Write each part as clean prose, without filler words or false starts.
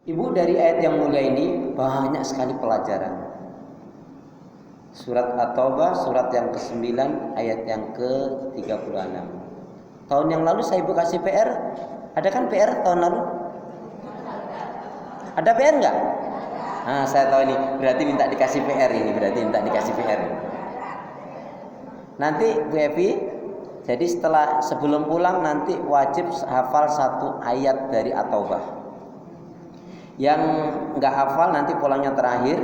Ibu, dari ayat yang mulia ini banyak sekali pelajaran. Surat At-Taubah, surat yang ke-9, ayat yang ke-36. Tahun yang lalu saya ibu kasih PR. Ada kan PR tahun lalu? Ada PR enggak? Nah, saya tahu ini. Berarti minta dikasih PR ini. Nanti Bu Evi, jadi sebelum pulang nanti wajib hafal satu ayat dari At-Taubah. Yang enggak hafal nanti pulangnya terakhir.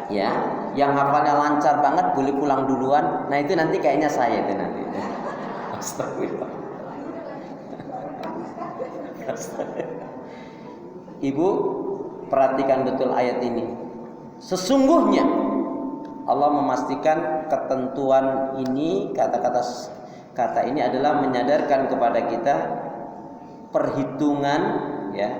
Ya, yang hafalnya lancar banget boleh pulang duluan. Nah, itu nanti kayaknya saya itu nanti. Astagfirullah. Ibu, perhatikan betul ayat ini. Sesungguhnya Allah memastikan ketentuan ini, kata ini adalah menyadarkan kepada kita perhitungan, ya.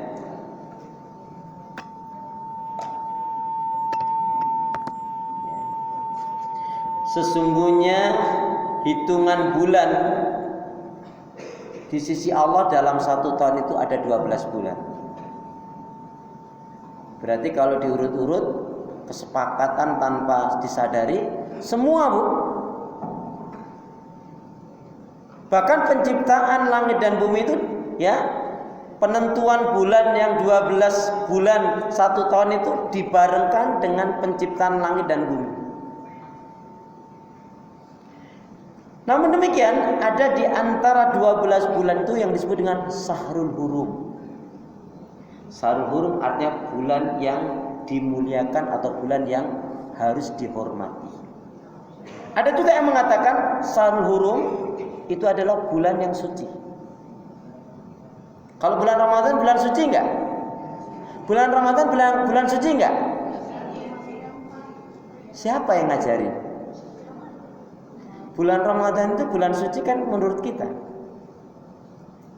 Sesungguhnya hitungan bulan di sisi Allah dalam 1 tahun itu ada 12 bulan. Berarti kalau diurut-urut, kesepakatan tanpa disadari, semua, Bu. Bahkan penciptaan langit dan bumi itu, ya, penentuan bulan yang 12 bulan 1 tahun itu dibarengkan dengan penciptaan langit dan bumi. Namun demikian, ada di antara 12 bulan itu yang disebut dengan Syahrul Hurum. Syahrul Hurum artinya bulan yang dimuliakan atau bulan yang harus dihormati. Ada juga yang mengatakan Syahrul Hurum itu adalah bulan yang suci. Kalau bulan Ramadan bulan suci enggak? Bulan Ramadan bulan suci enggak? Siapa yang ngajarin? Bulan Ramadan itu bulan suci kan menurut kita.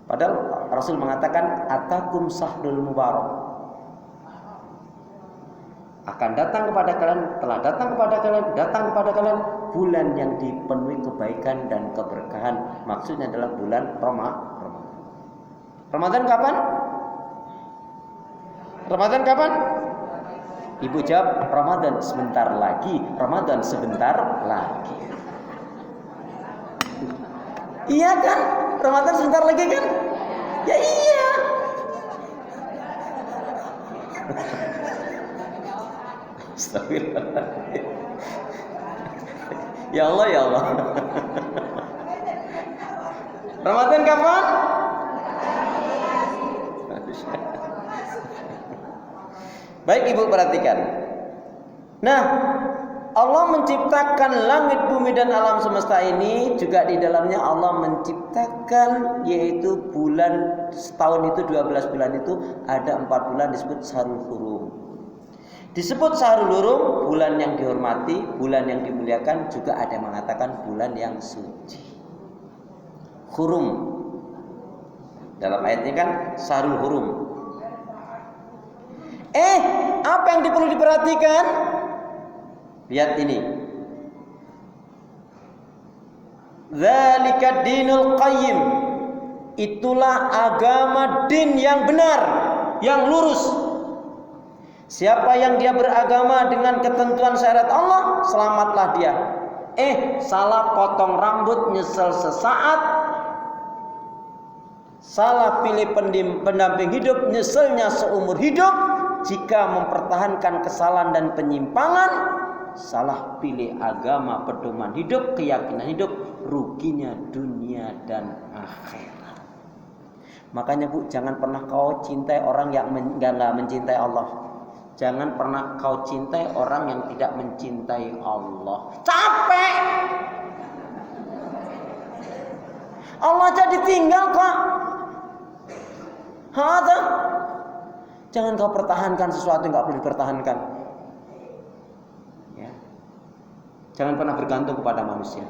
Padahal Rasul mengatakan atakum sahrul mubarak. Akan datang kepada kalian, telah datang kepada kalian bulan yang dipenuhi kebaikan dan keberkahan. Maksudnya adalah bulan Ramadan. Ramadan kapan? Ramadan kapan? Ibu jawab, Ramadan sebentar lagi. Ramadan sebentar lagi. Iya kan? Ramadan sebentar lagi kan? Ya iya. Astagfirullah. Ya Allah, ya Allah. Ramadan kapan? Baik, Ibu perhatikan. Nah, Allah menciptakan langit, bumi dan alam semesta ini juga di dalamnya Allah menciptakan yaitu bulan setahun itu 12 bulan itu ada 4 bulan disebut Syahrul Hurum. Disebut Syahrul Hurum bulan yang dihormati, bulan yang dimuliakan, juga ada yang mengatakan bulan yang suci. Hurum dalam ayat ini kan Syahrul Hurum. Apa yang perlu diperhatikan? Lihat ini. Dzalika dinul qayyim. Itulah agama din yang benar, yang lurus. Siapa yang dia beragama dengan ketentuan syariat Allah, selamatlah dia. Salah potong rambut nyesel sesaat. Salah pilih pendamping hidup nyeselnya seumur hidup. Jika mempertahankan kesalahan dan penyimpangan, salah pilih agama, pedoman hidup, keyakinan hidup, ruginya dunia dan akhirat. Makanya Bu, jangan pernah kau cintai orang yang enggak mencintai Allah. Jangan pernah kau cintai orang yang tidak mencintai Allah. Capek. Allah jadi tinggal kok. Jangan kau pertahankan sesuatu yang enggak perlu dipertahankan. Jangan pernah bergantung kepada manusia.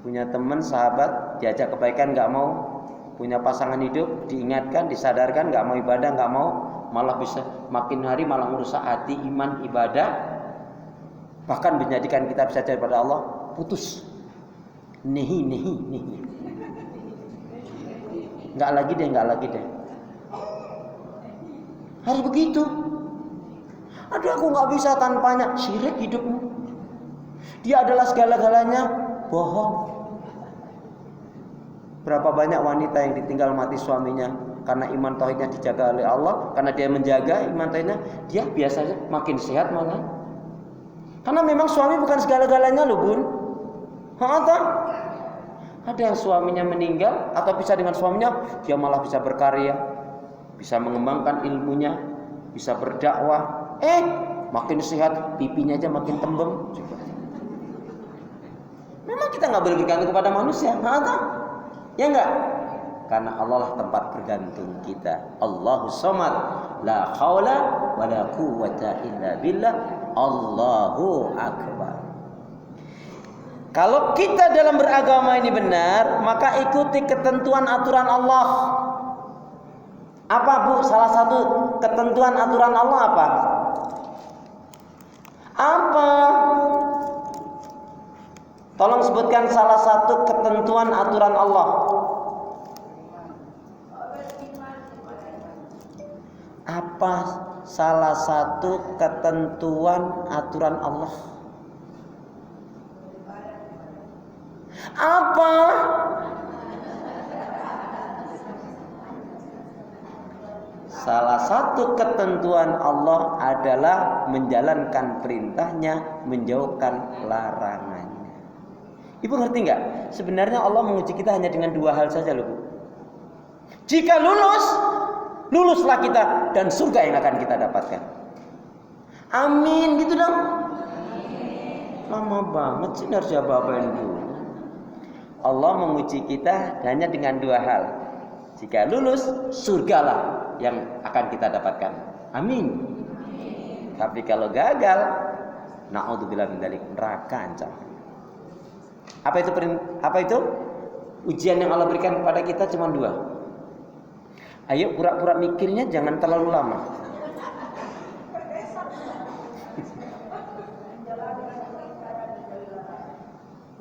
Punya teman, sahabat, diajak kebaikan nggak mau. Punya pasangan hidup, diingatkan, disadarkan, nggak mau ibadah, nggak mau. Malah bisa makin hari malah merusak hati, iman, ibadah. Bahkan menjadikan kita bisa jauh pada Allah. Putus. Nehi. Nggak lagi deh. Harus begitu. Aduh, aku nggak bisa tanpanya. Syirik hidupmu. Dia adalah segala-galanya. Bohong. Berapa banyak wanita yang ditinggal mati suaminya karena iman tauhidnya dijaga oleh Allah, karena dia menjaga iman tauhidnya, dia biasanya makin sehat malah. Karena memang suami bukan segala-galanya loh, Bun. Ada yang suaminya meninggal atau pisah dengan suaminya, dia malah bisa berkarya, bisa mengembangkan ilmunya, bisa berdakwah. Makin sehat, pipinya aja makin tembem. Memang kita nggak boleh bergantung kepada manusia, ya enggak? Karena Allah lah tempat bergantung kita. Allahus Samad, la haula wala quwwata illa billah. Allahu akbar. Kalau kita dalam beragama ini benar, maka ikuti ketentuan aturan Allah. Apa, Bu? Salah satu ketentuan aturan Allah apa? Apa? Tolong sebutkan salah satu ketentuan aturan Allah. Apa salah satu ketentuan aturan Allah? Apa? Salah satu ketentuan Allah adalah menjalankan perintahnya, menjauhkan larangannya. Ibu ngerti nggak? Sebenarnya Allah menguji kita hanya dengan dua hal saja loh, Bu. Jika luluslah kita dan surga yang akan kita dapatkan. Amin, gitu dong. Lama banget sih harus jawaban dulu. Allah menguji kita hanya dengan dua hal. Jika lulus, surgalah yang akan kita dapatkan. Amin. Tapi kalau gagal, na'udzubillah min dzalik, neraka ancaman. Apa itu? Ujian yang Allah berikan kepada kita cuma dua. Ayo pura-pura mikirnya jangan terlalu lama.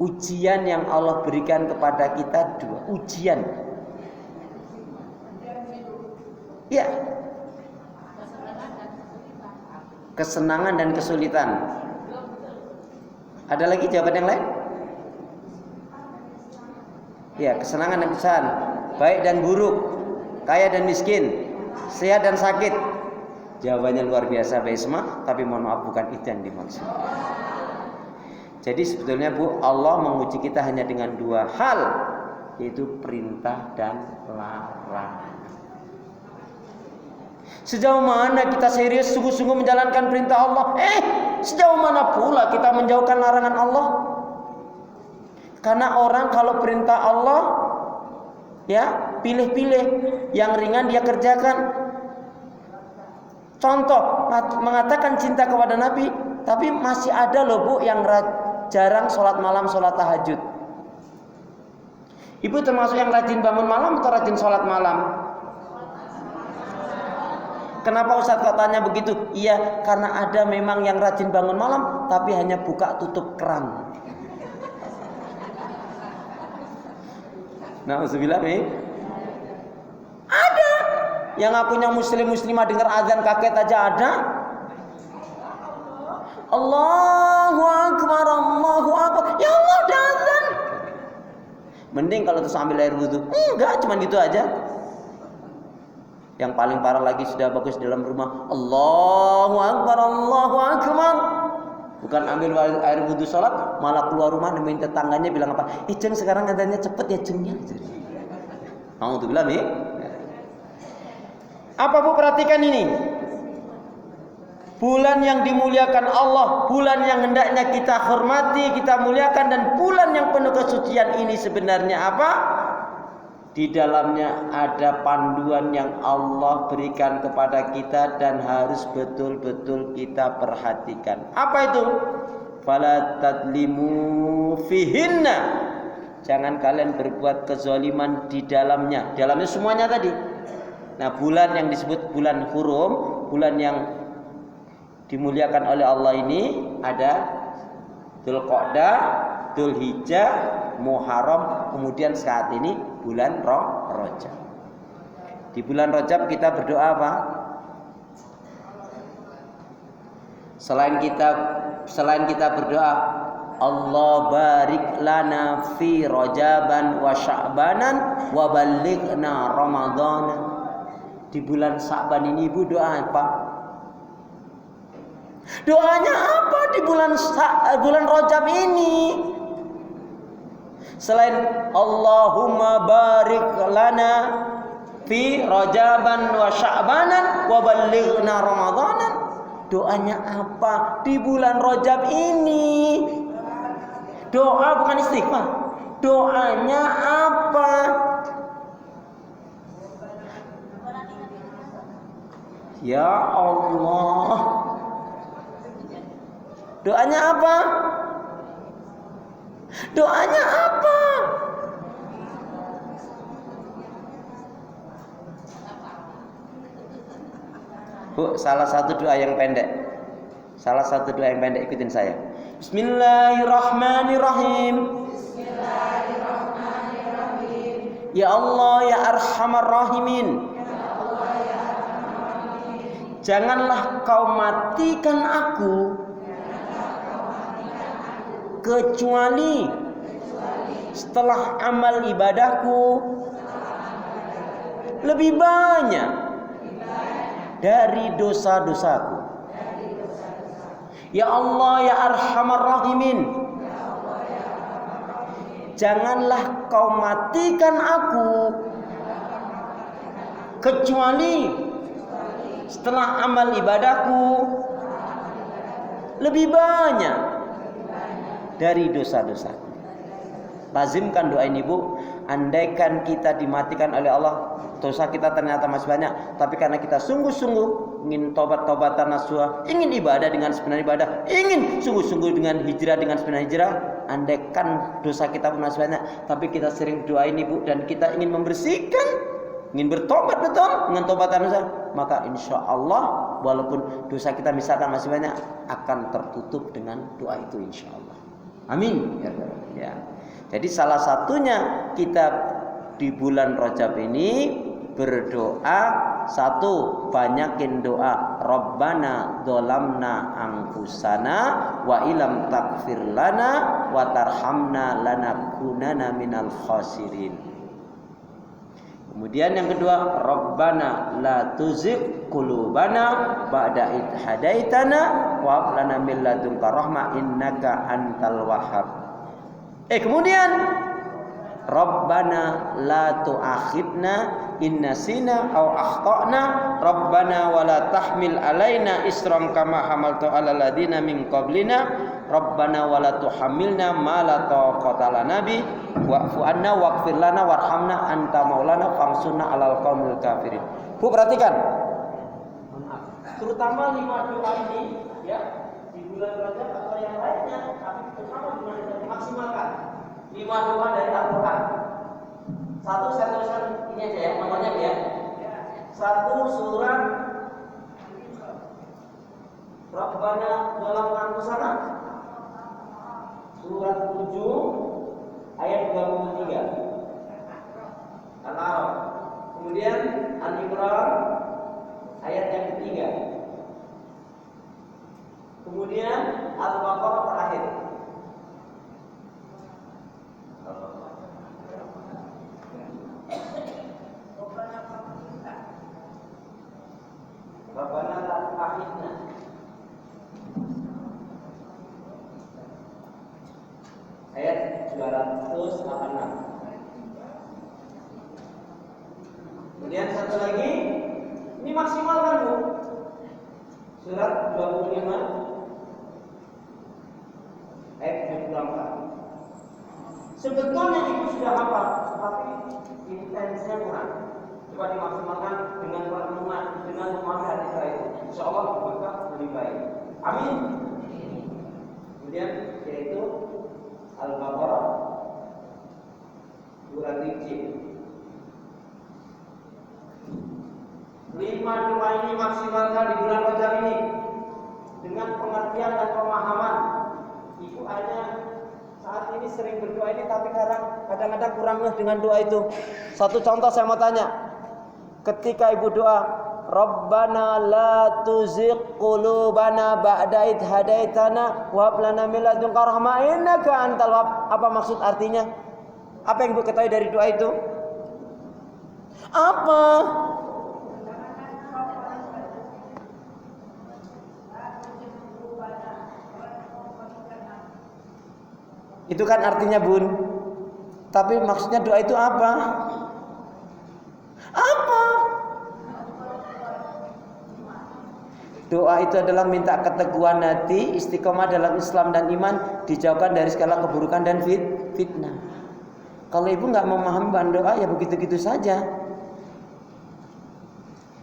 Ujian yang Allah berikan kepada kita dua. Ujian. Ya. Kesenangan dan kesulitan. Ada lagi jawaban yang lain? Ya, kesenangan dan kesulitan, baik dan buruk, kaya dan miskin, sehat dan sakit. Jawabannya luar biasa, Mbak Isma, tapi mohon maaf bukan itu yang dimaksud. Jadi sebetulnya, Bu, Allah menguji kita hanya dengan dua hal, yaitu perintah dan larangan. Sejauh mana kita serius sungguh-sungguh menjalankan perintah Allah? Sejauh mana pula kita menjauhkan larangan Allah? Karena orang kalau perintah Allah, ya pilih-pilih, yang ringan dia kerjakan. Contoh, mengatakan cinta kepada Nabi, tapi masih ada loh, Bu, yang jarang sholat malam, sholat tahajud. Ibu termasuk yang rajin bangun malam atau rajin sholat malam? Kenapa Ustadz katanya begitu? Iya, karena ada memang yang rajin bangun malam, tapi hanya buka tutup keran. Na'udzubillah nih. Ada yang ngakunya muslimah dengar azan kaget aja ada. Allahu akbar, Allahu akbar. Ya Allah, udah azan. Mending kalau terus ambil air wudu. Enggak, cuma gitu aja. Yang paling parah lagi sudah bagus dalam rumah. Allahu akbar, Allahu akbar. Bukan ambil air wudu sholat, malah keluar rumah nemuin tetangganya bilang apa? Jeng sekarang adanya cepet ya jengnya. Alhamdulillah nih. Apa, Bu, perhatikan ini? Bulan yang dimuliakan Allah, bulan yang hendaknya kita hormati, kita muliakan, dan bulan yang penuh kesucian ini sebenarnya apa? Di dalamnya ada panduan yang Allah berikan kepada kita dan harus betul-betul kita perhatikan. Apa itu? Fala tadlimu fihinna. Jangan kalian berbuat kezaliman di dalamnya. Dalamnya semuanya tadi. Nah, bulan yang disebut bulan hurum, bulan yang dimuliakan oleh Allah ini ada Dzulqa'dah, Dzulhijjah, Muharram, kemudian saat ini bulan Rajab. Di bulan Rajab kita berdoa apa? Selain kita berdoa, Allah barik lana fi Rajaban wa Sya'banan wa ballighna Ramadan. Di bulan Sya'ban ini Ibu doa apa? Doanya apa di bulan Rajab ini? Selain Allahumma barik lana fi Rajaban wa Sya'banan wa ballighna Ramadanan. Doanya apa di bulan Rajab ini? Doa bukan istighfar. Doanya apa? Ya Allah. Doanya apa? Doanya apa? Bu, salah satu doa yang pendek. Ikutin saya. Bismillahirrahmanirrahim. Ya Allah ya Arhamar Rahimin. Janganlah kau matikan aku kecuali setelah amal ibadahku lebih banyak dari dosa-dosaku. Ya Allah ya Arhamar Rahimin, janganlah kau matikan aku kecuali setelah amal ibadahku lebih banyak dari dosa-dosaku. Lazimkan doa ini Bu. Andaikan kita dimatikan oleh Allah, dosa kita ternyata masih banyak, tapi karena kita sungguh-sungguh ingin tobat-tobatan nasuha, ingin ibadah dengan sebenarnya ibadah, ingin sungguh-sungguh dengan hijrah dengan sebenarnya hijrah, andaikan dosa kita pun masih banyak, tapi kita sering doa ini Bu, dan kita ingin membersihkan, ingin bertobat betul dengan tobatan nasuha, maka insya Allah walaupun dosa kita misalkan masih banyak, akan tertutup dengan doa itu insya Allah. Amin. Ya. Jadi salah satunya kita di bulan Rajab ini berdoa, satu, banyakin doa Rabbana dzalamna anfusana wa ilam taghfir lana wa tarhamna lanakunanna minal khasirin. Kemudian yang kedua, Rabbana la tuzigh qulubana ba'da id hadaitana wa hab lana min ladunka rahmah innaka antal wahhab. Kemudian Rabbana la tu'akhidna in nasina aw akhtana Rabbana wa la tahmil alaina isran kama hamaltu alal ladina min qablina Rabbana wa la tuhammilna ma la taqata lana bi wa'fu anna waghfir lana warhamna anta maulana fansurna alal qaumil kafirin. Bu, perhatikan. Terutama 5 doa ini ya, di bulan Rajab atau yang lainnya, tapi terutama di bulan Rajab maksimalkan 5 doa dari Al-Quran. Satu saya tuliskan ini aja ya, nomornya ya. 1 surat Rabbana dzalamna anfusana, surat 7 ayat 23 Al-A'raf. Kemudian Al-Imran ayat yang ketiga. Kemudian Al-Baqarah terakhir. Rabbana la tu'akhidna. Ayat 286. Kemudian satu lagi, ini maksimal kan Bu? Surat 25 ayat 74. Sebetulnya itu sudah hafal, tapi intensinya kurang. Coba dimaksimalkan dengan perenungan, dengan memahami hadis itu. Insya Allah berkah lebih baik. Amin. Kemudian yaitu Al-Baqarah surat Al-Jin. 5 doa ini maksimalkan di bulan Rajab ini dengan pengertian dan pemahaman. Ibu hanya saat ini sering berdoa ini, tapi kadang-kadang kurang dengan doa itu. Satu contoh saya mau tanya, ketika ibu doa Rabbana la tuzigh qulubana ba'da idh hadaitana wa hab lana min ladunka rahmah innaka antal wahhab. Apa maksud artinya? Apa yang Ibu ketahui dari doa itu? Apa? Itu kan artinya, Bun. Tapi maksudnya doa itu apa? Apa? Doa itu adalah minta keteguhan hati, istiqomah dalam Islam dan iman, dijauhkan dari segala keburukan dan fitnah. Kalau Ibu nggak memahami bahan doa, ya begitu-gitu saja.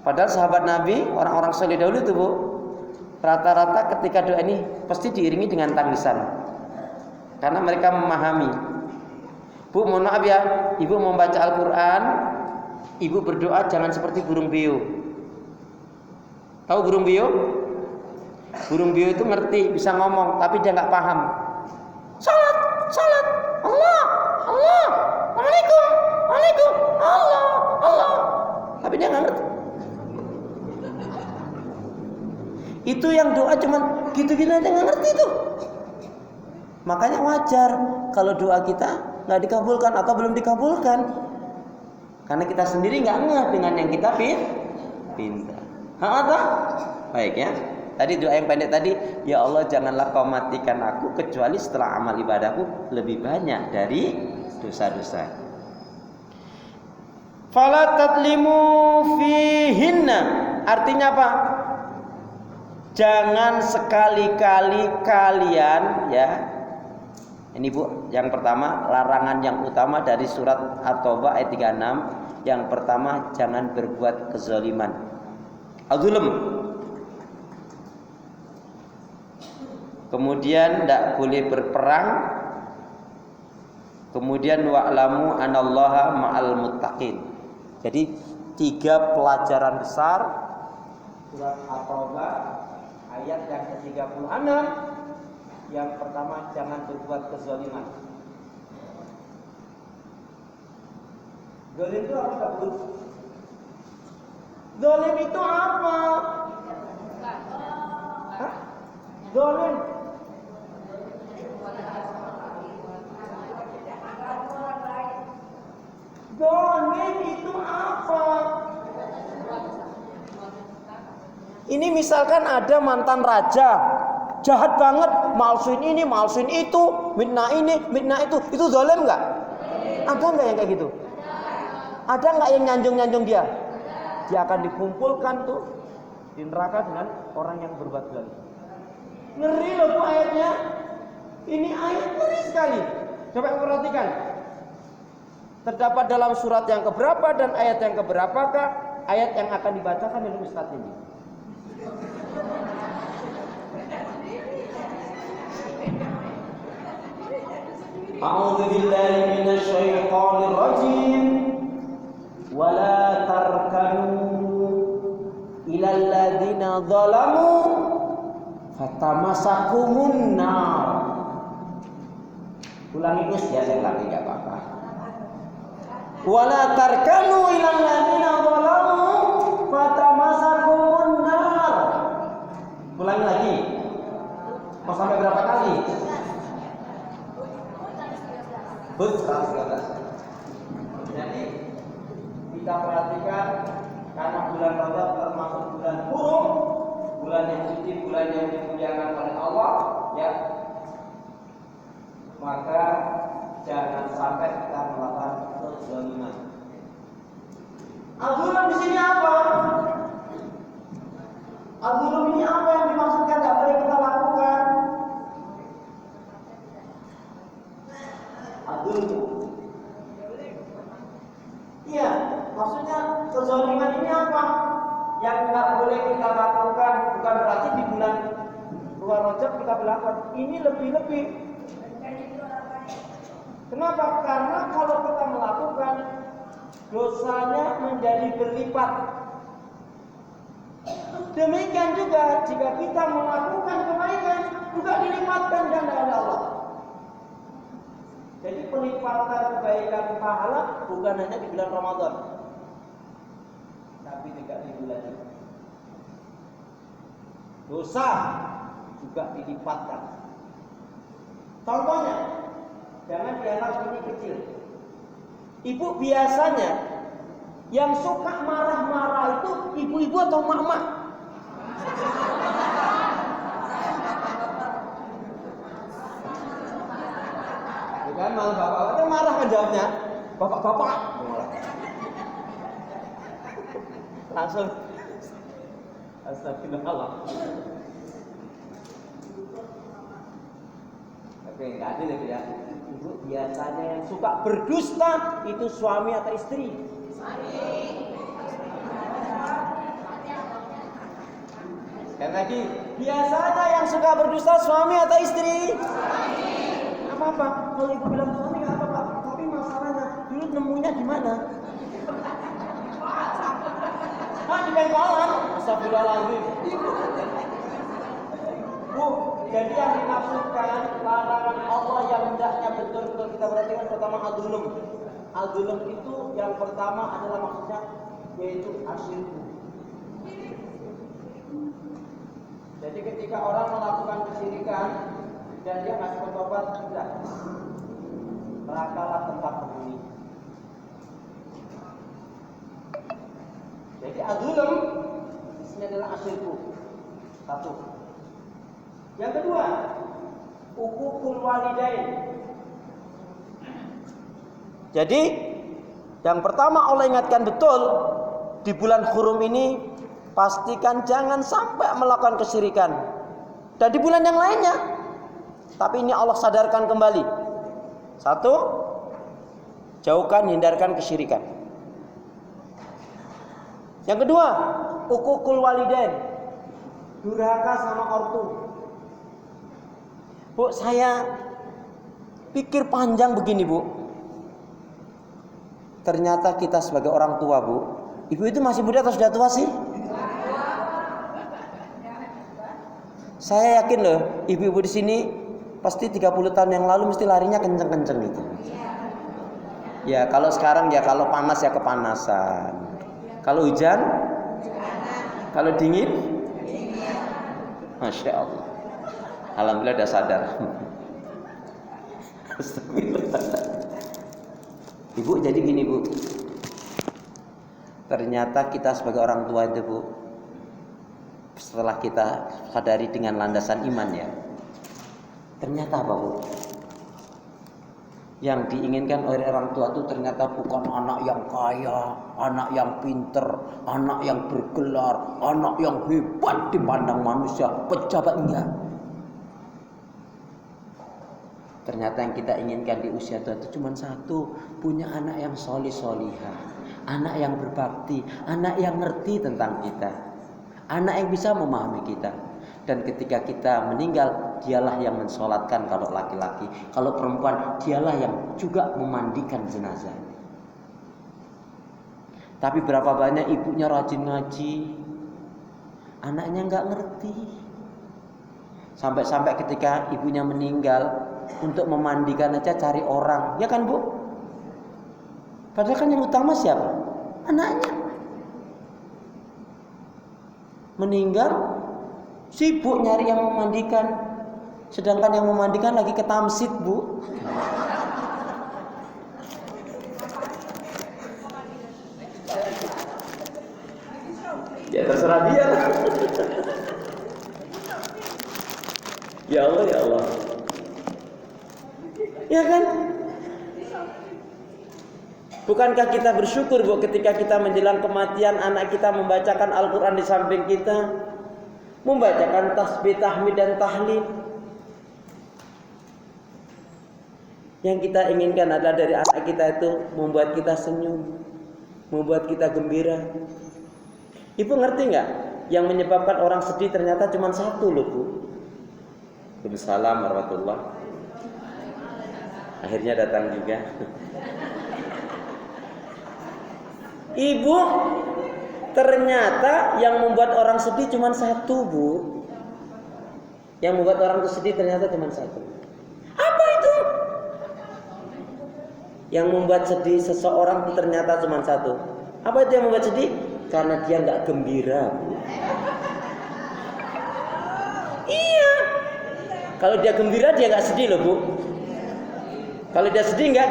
Padahal sahabat Nabi, orang-orang soleh dahulu itu, Bu, rata-rata ketika doa ini pasti diiringi dengan tangisan, karena mereka memahami. Bu, mohon maaf ya, Ibu mau baca Al-Quran, Ibu berdoa jangan seperti burung beo. Tahu burung beo? Burung beo itu ngerti, bisa ngomong, tapi dia nggak paham. Salat, salat, Allah, Allah, Waalaikum, Waalaikum, Allah, Allah. Tapi dia nggak ngerti. Itu yang doa cuman gitu-gitu aja nggak ngerti itu. Makanya wajar kalau doa kita nggak dikabulkan atau belum dikabulkan, karena kita sendiri nggak ngeh dengan yang kita pinta. Apa? Baik ya. Tadi doa yang pendek tadi, ya Allah janganlah kau matikan aku kecuali setelah amal ibadahku lebih banyak dari dosa-dosa. Fala tatlimu fihinna. Artinya apa? Jangan sekali-kali kalian, ya. Ini Bu, yang pertama larangan yang utama dari surat At-Taubah ayat 36. Yang pertama, jangan berbuat kezaliman. Al-zulm. Kemudian tidak boleh berperang. Kemudian wa'lamu anallaha ma'al muttaqin. Jadi 3 pelajaran besar surat At-Taubah ayat yang ke-36. Yang pertama, jangan berbuat kezaliman. Zalim itu apa, Bu? Zalim itu apa? Hah? Zalim. Zalim itu apa? Ini misalkan ada mantan raja, jahat banget, malsuin ini, malsuin itu, mitnah ini, mitnah itu zalim nggak? Ada nggak yang kayak gitu? Ada nggak yang nyanjung-nyanjung dia? Dia akan dikumpulkan tuh di neraka dengan orang yang berbuat zalim. Ngeri loh Bu ayatnya. Ini ayat ngeri sekali. Coba perhatikan. Terdapat dalam surat yang keberapa dan ayat yang keberapakah ayat yang akan dibacakan oleh Ustaz ini? A'udzu billahi minasy syaithanir rajim. Wala tarkanu ilal ladzina zalamu fatamasakumun nar. Ulangi Gus ya, saya ulangi enggak apa-apa. Wala tarkanu ilal ladzina zalamu fatamasakumun nar. Ulangi lagi. Mau sampai berapa kali? Jadi kita perhatikan, karena bulan Rajab termasuk bulan hurum, bulan yang suci, bulan yang dimuliakan oleh Allah, ya. Maka jangan sampai kita melakukan kezaliman. Al-zulm di sini apa? Al-zulm ini apa yang dimaksudkan tidak boleh kita lakukan? Al-zulm. Iya, maksudnya kezaliman ini apa? Yang tidak boleh kita lakukan, bukan berarti di bulan luar Rajab kita melakukan. Ini lebih-lebih. Kenapa? Karena kalau kita melakukan, dosanya menjadi berlipat. Demikian juga jika kita melakukan kebaikan, juga dilipatkan dan ada Allah. Jadi pelipatan kebaikan pahala bukan hanya di bulan Ramadan, tapi juga di bulan dosa juga dilipatkan. Contohnya, jangan dianggap ini kecil. Ibu biasanya yang suka marah-marah itu ibu-ibu atau mak-mak? Bukan, malah bapak-bapak itu marah kan jawabnya. Bapak-bapak langsung astagfirullah. Oke, enggak adil ya. Ibu biasanya yang suka berdusta itu suami atau istri? Sekali lagi, biasanya yang suka berdusta suami atau istri? Apa-apa, kalau ibu bilang suami nggak apa-apa. Tapi masalahnya dulu nemunya di mana? Di pengkolan. Astagfirullahaladzim. Bu, jadi yang dimaksudkan larangan Allah yang hendaknya betul-betul kita perhatikan pertama al-zulm. Al-zulm itu yang pertama adalah maksudnya yaitu asyirku. Jadi ketika orang melakukan kesyirikan dan dia nggak bertobat, tidak. Nerakalah tempat penghuni. Jadi al-zulm ini adalah asyirku. Satu. Yang kedua, uququl walidain. Jadi yang pertama Allah ingatkan betul di bulan Hurum ini, pastikan jangan sampai melakukan kesyirikan. Dan di bulan yang lainnya, tapi ini Allah sadarkan kembali. Satu, jauhkan, hindarkan kesyirikan. Yang kedua, uququl walidain, durhaka sama ortu. Bu, saya pikir panjang begini, Bu. Ternyata kita sebagai orang tua, Bu. Ibu itu masih muda atau sudah tua sih? Saya yakin loh, ibu-ibu di sini pasti 30 tahun yang lalu mesti larinya kenceng-kenceng gitu. Ya, kalau sekarang ya kalau panas ya kepanasan. Kalau hujan? Kalau dingin? Masya Allah. Alhamdulillah udah sadar. Ibu jadi gini, Bu. Ternyata kita sebagai orang tua itu, Bu, setelah kita sadari dengan landasan iman ya, ternyata apa, Bu? Yang diinginkan oleh orang tua itu ternyata bukan anak yang kaya, anak yang pinter, anak yang bergelar, anak yang hebat dipandang manusia, pejabat, enggak. Ternyata yang kita inginkan di usia tua itu cuma satu, punya anak yang solih-solihah, anak yang berbakti, anak yang ngerti tentang kita, anak yang bisa memahami kita. Dan ketika kita meninggal, dialah yang mensolatkan kalau laki-laki, kalau perempuan dialah yang juga memandikan jenazah. Tapi berapa banyak ibunya rajin ngaji, anaknya nggak ngerti. Sampai-sampai ketika ibunya meninggal, untuk memandikan aja cari orang, ya kan, Bu? Padahal kan yang utama siapa? Anaknya. Meninggal, sibuk nyari yang memandikan, sedangkan yang memandikan lagi ke tamsid, Bu. Ya terserah dia lah. Ya Allah, ya Allah. Ya kan? Bukankah kita bersyukur, Bu, ketika kita menjelang kematian anak kita membacakan Al-Quran di samping kita, membacakan tasbih, tahmid dan tahlil. Yang kita inginkan adalah dari anak kita itu membuat kita senyum, membuat kita gembira. Ibu ngerti nggak? Yang menyebabkan orang sedih ternyata cuma satu loh, Bu. Waalaikumsalam warahmatullahi. Akhirnya datang juga. Ibu, ternyata yang membuat orang sedih cuma satu, Bu. Yang membuat orang sedih ternyata cuma satu. Apa itu? Yang membuat sedih seseorang ternyata cuma satu. Apa itu yang membuat sedih? Karena dia nggak gembira, Bu. Iya. Kalau dia gembira dia nggak sedih loh Bu. Kalau dia sedih nggak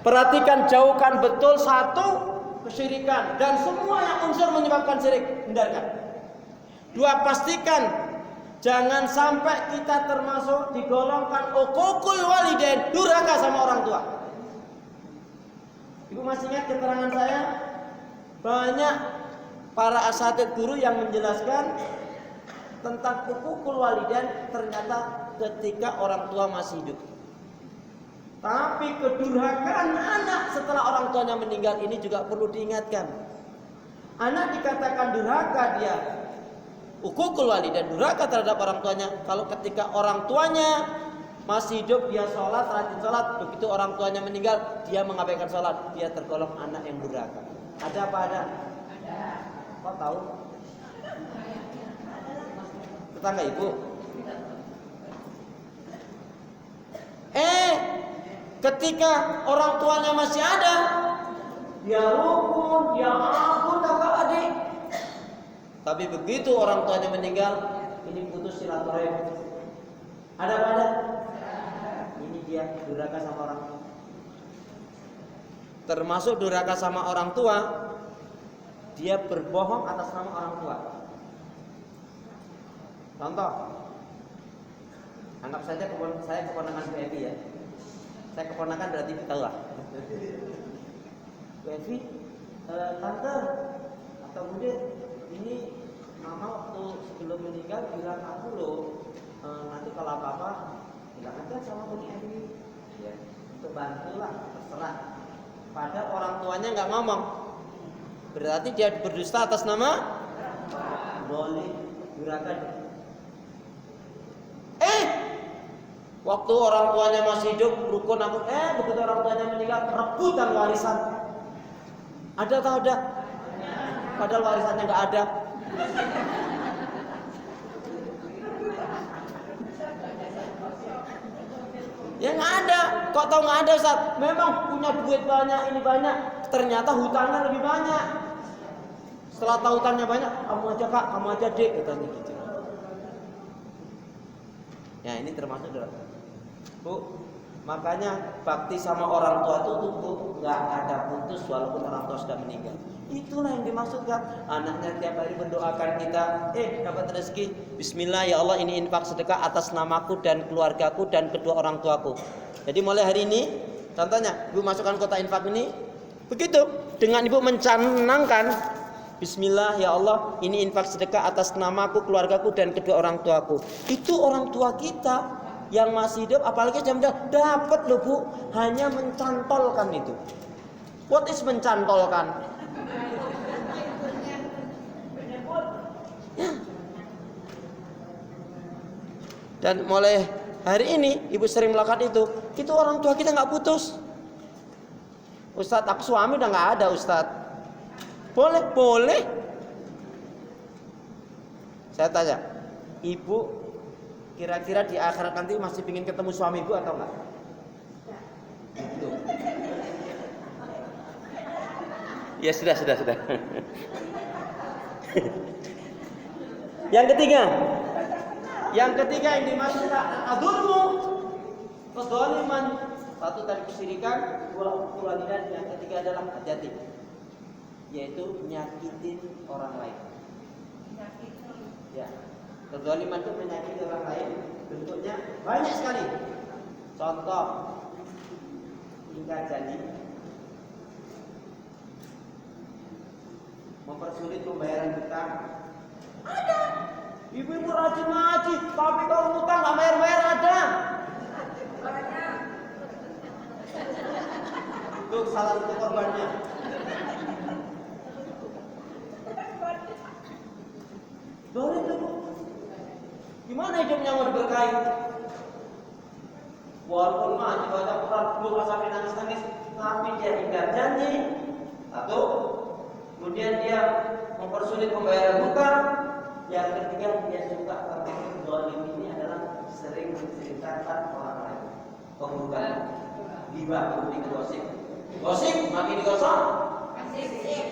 Perhatikan, jauhkan betul satu kesyirikan dan semua yang unsur menyebabkan syirik hindarkan. Dua, pastikan jangan sampai kita termasuk digolongkan uququl walidain, durhaka sama orang tua. Ibu masih ingat keterangan saya? Banyak para asatidz guru yang menjelaskan tentang uququl walidain ternyata ketika orang tua masih hidup. Tapi kedurhakaan anak setelah orang tuanya meninggal ini juga perlu diingatkan. Anak dikatakan durhaka dia uququl walidain, durhaka terhadap orang tuanya kalau ketika orang tuanya masih hidup dia sholat, rajin sholat. Begitu orang tuanya meninggal dia mengabaikan sholat, dia tergolong anak yang durhaka. Ada apa ada? Ada. Kok tahu? Tetangga ibu. Ketika orang tuanya masih ada, dia rukun, dia ampun kakak adik. Tapi begitu orang tuanya meninggal, ini putus silaturahim. Ada apa ada? Ini dia durhaka sama orang tua. Termasuk durhaka sama orang tua, dia berbohong atas nama orang tua. Contoh, anggap saja saya keponakan Bu Evi ya. Saya keponakan berarti tahu lah. Bu Evi, tante atau Bude, ini mama waktu sebelum meninggal bilang aku loh, nanti kalau apa-apa bilang aja sama Bu Evi, ya, untuk bantulah, terserah. Padahal orang tuanya nggak ngomong, berarti dia berdusta atas nama boleh durhaka. Waktu orang tuanya masih hidup rukun ampun, begitu orang tuanya meninggal rebutan warisan. Ada atau ada? Padahal warisannya nggak ada. Ya nggak ada. Kok tahu nggak ada Ustaz? Memang punya duit banyak, ini banyak. Ternyata hutangnya lebih banyak. Setelah tahu hutangnya banyak, kamu aja kak, kamu aja dek, katanya gitu. Ya ini termasuk dalam Bu, makanya bakti sama orang tua itu tuh nggak ada putus walaupun orang tua sudah meninggal. Itulah yang dimaksudkan. Anaknya tiap hari mendoakan kita, dapat rezeki. Bismillah ya Allah, ini infak sedekah atas namaku dan keluargaku dan kedua orang tuaku. Jadi mulai hari ini, contohnya Ibu masukkan kotak infak ini, begitu dengan Ibu mencanangkan Bismillah ya Allah, ini infak sedekah atas namaku, keluargaku dan kedua orang tuaku. Itu orang tua kita yang masih hidup, apalagi jam dapat loh Bu, hanya mencantolkan itu. What is mencantolkan? Ya. Dan mulai hari ini Ibu sering melakukan itu orang tua kita nggak putus. Ustadz, aku suami udah nggak ada Ustadz. Boleh. Saya tanya, Ibu kira-kira di akhirat nanti masih ingin ketemu suami Ibu atau enggak? Ya sudah. Yang ketiga yang dimaksudkan adzulmu, kezaliman. Satu tadi kesyirikan, dua kewajiban, yang ketiga adalah hajati, yaitu nyakitin orang lain. Ya. Kezaliman itu menyakiti orang lain, bentuknya banyak sekali. Contoh, ingkar janji, mempersulit pembayaran hutang. Ada. Ibu-ibu rajin ngaji, tapi kalau hutang nggak bayar-bayar ada. Itu salah satu korbannya. Boleh tuh. Gimana hidupnya mau diberkahi? Walaupun mah baca Quran belum sampai nangis-nangis, tapi dia ingkar janji. Satu, kemudian dia mempersulit pembayaran hutang. Yang ketiga dia suka termasuk zalim ini adalah sering menceritakan orang lain. Pembukaan, gibah, gosip, makin digosok.